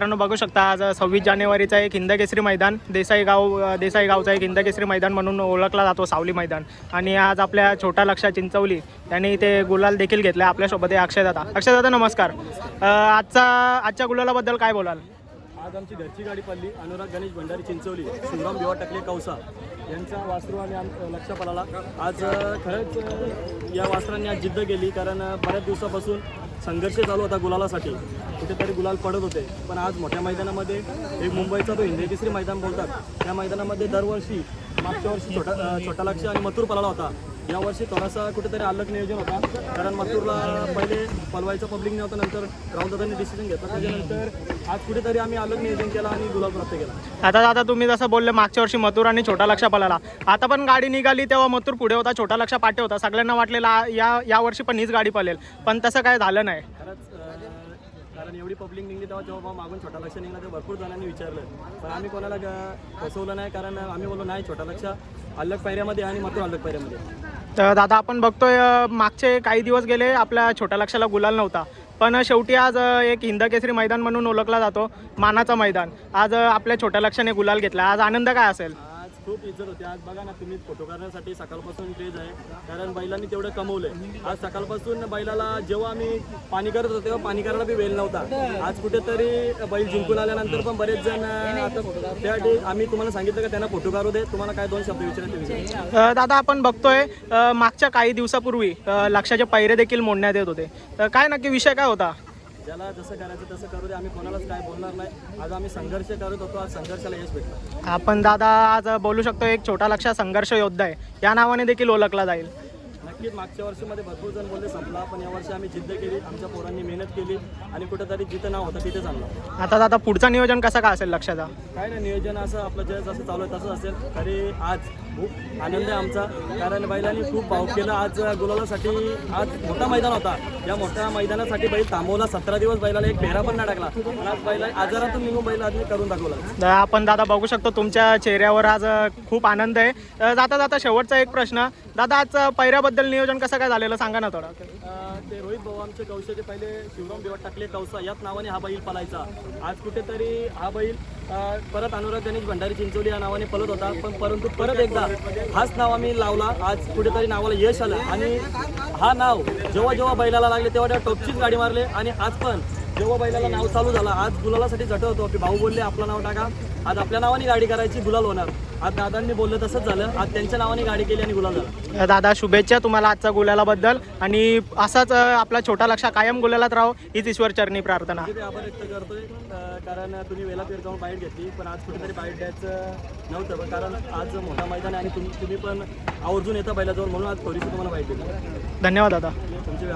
मित्रांनो बघू शकता आज 26 जानेवारीचा एक हिंदकेसरी मैदान देसाई गावचा एक हिंदकेसरी मैदान म्हणून ओळखला जातो सावली मैदान। आणि आज आपल्या छोटा लक्षा चिंचवली यांनी ते गुलाल देखील घेतला। आपल्यासोबत आहे अक्षय दादा नमस्कार। आजच्या गुलालाबद्दल काय बोलाल? आज आमची घरची गाडी पडली अनुराग गणेश भंडारी चिंचवली शिवराम भिवा टकले कौसा यांचा वासरू आणि लक्ष पडाला। आज खरंच या वासरांनी आज जिद्द केली, कारण बऱ्याच दिवसापासून संघर्ष चालू होता गुलालासाठी, कुठेतरी गुलाल पडत होते। पण आज मोठ्या मैदानामध्ये एक मुंबईचा तो हिंदकेसरी मैदान बोलतात, त्या मैदानामध्ये दरवर्षी मागच्या वर्षी छोटा लक्ष आणि मथुर पळाला होता। यावर्षी थोडासा कुठेतरी अलग नियोजन होता, कारण मथुरला पहिले पळवायचं पब्लिक नव्हतं, नंतर राहुलदादांनी डिसिजन घेतला, त्याच्यानंतर आज कुठेतरी आम्ही अलग नियोजन केला आणि गुलाल प्राप्त केला। आता तुम्ही जसं बोलले मागच्या वर्षी मथुर आणि छोटा लक्षा पळाला, आता पण गाडी निघाली तेव्हा मथुर पुढे होता, छोटा लक्षा पाठे होता। सगळ्यांना वाटलेला या वर्षी पण हीच गाडी पळेल, पण तसं काय झालं नाही। कारण एवढी पब्लिक निघली तेव्हा जेव्हा मागून छोटा लक्ष निघला तेव्हा भरपूर जणांनी विचारलं, पण आम्ही कोणाला फसवलं नाही, कारण आम्ही बोललो नाही छोटा लक्ष अलग पायऱ्यामध्ये आणि मथुर अलग पायऱ्यामध्ये। तर दादा आपण बघतोय मागचे काही दिवस गेले आपल्या छोट्या लक्षाला गुलाल नव्हता, पण शेवटी आज एक हिंदकेसरी मैदान म्हणून ओळखला जातो मानाचा मैदान। आज आपल्या छोट्या लक्षाने गुलाल घेतला, आज आनंद काय असेल? खूप इज्जत होती आज। बघा ना तुम्ही, फोटो करण्यासाठी सकाळपासून क्रेज आहे, कारण बैलांनी तेवढं कमवलंय। आज सकाळपासून बैलाला जेव्हा आम्ही पाणी करत होतो तेव्हा पाणी करायला बी वेळ नव्हता। आज कुठेतरी बैल जिंकून आल्यानंतर पण बरेच जण आता त्यासाठी आम्ही तुम्हाला सांगितलं का त्यांना फोटो काढू दे। तुम्हाला काय दोन शब्द विचारायचे? दादा आपण बघतोय मागच्या काही दिवसापूर्वी लक्षाचे पैरे देखील मोडण्यात येत होते, तर काय नक्की विषय काय होता? ज्याला जसं करायचं तसं करू दे, आम्ही कोणालाच काय बोलणार नाही। आज आम्ही संघर्ष करत होतो, आज संघर्षाला यश भेटलं। आपण दादा आज बोलू शकतो एक छोटा लक्षा संघर्ष योद्धा आहे, या नावाने देखील ओळखला जाईल। नक्कीच मागच्या वर्षीमध्ये भरपूर जण बोलले संपला, पण यावर्षी आम्ही जिद्द केली, आमच्या पोरांनी मेहनत केली आणि कुठेतरी जिथं नाव होतं तिथेच आणलं। आता दादा पुढचं नियोजन कसं काय असेल लक्षाचा? काय नाही, नियोजन असं आपलं जे जसं चालू आहे तसं असेल। तरी आज खूप आनंद आहे आमचा, कारण बैलांनी खूप भाव केला आज गुलालासाठी। आज मोठा मैदान होता, या मोठ्या मैदानासाठी बैल थांबवला 17 दिवस, बैलाला एक फेरा पण नाही टाकला, पण आज बैला आजारातून निघून बैल आदमी करून दाखवला। आपण दादा बघू शकतो तुमच्या चेहऱ्यावर आज खूप आनंद आहे। जाता शेवटचा एक प्रश्न दादा, आज पैऱ्याबद्दल नियोजन कसं काय झालेलं सांगा ना थोडं। ते रोहित भाऊ आमचे कौशाचे पहिले शिवराम भिवा टकले कौसा याच नावाने हा बैल पळायचा। आज कुठेतरी हा बैल परत अनुराग गणेश भंडारी चिंचवली या नावाने पळत होता, पण परंतु परत एकदा हाच नाव आम्ही लावला। आज कुठेतरी नावाला यश आलं, आणि हा नाव जेव्हा बैलाला लागले तेव्हा टॉपचीच गाडी मारले, आणि आज पण जेव्हा बैलाला नाव चालू झाला आज गुलालासाठी झटत होतो की भाऊ बोलले आपलं नाव टाका, आज आपल्या नावाने गाडी करायची, गुलाल होणार। आज दादांनी बोललं तसंच झालं, आज त्यांच्या नावाने गाडी केली आणि गुलाल झाला। दादा शुभेच्छा तुम्हाला आजच्या गुलालाबद्दल, आणि असाच आपला छोटा लक्षा कायम गुलालात राहो हीच ईश्वर चरणी प्रार्थना। आभार व्यक्त करतोय, कारण तुम्ही वेळा पेर जाऊन बाईट घेतली, पण आज कुठेतरी बाईट द्यायचं नव्हतं, कारण आज मोठा मैदान आहे आणि तुम्ही पण आवर्जून येता बैलाजवळ, म्हणून आज थोडीशी तुम्हाला बाईट दिली। धन्यवाद दादा तुमचे।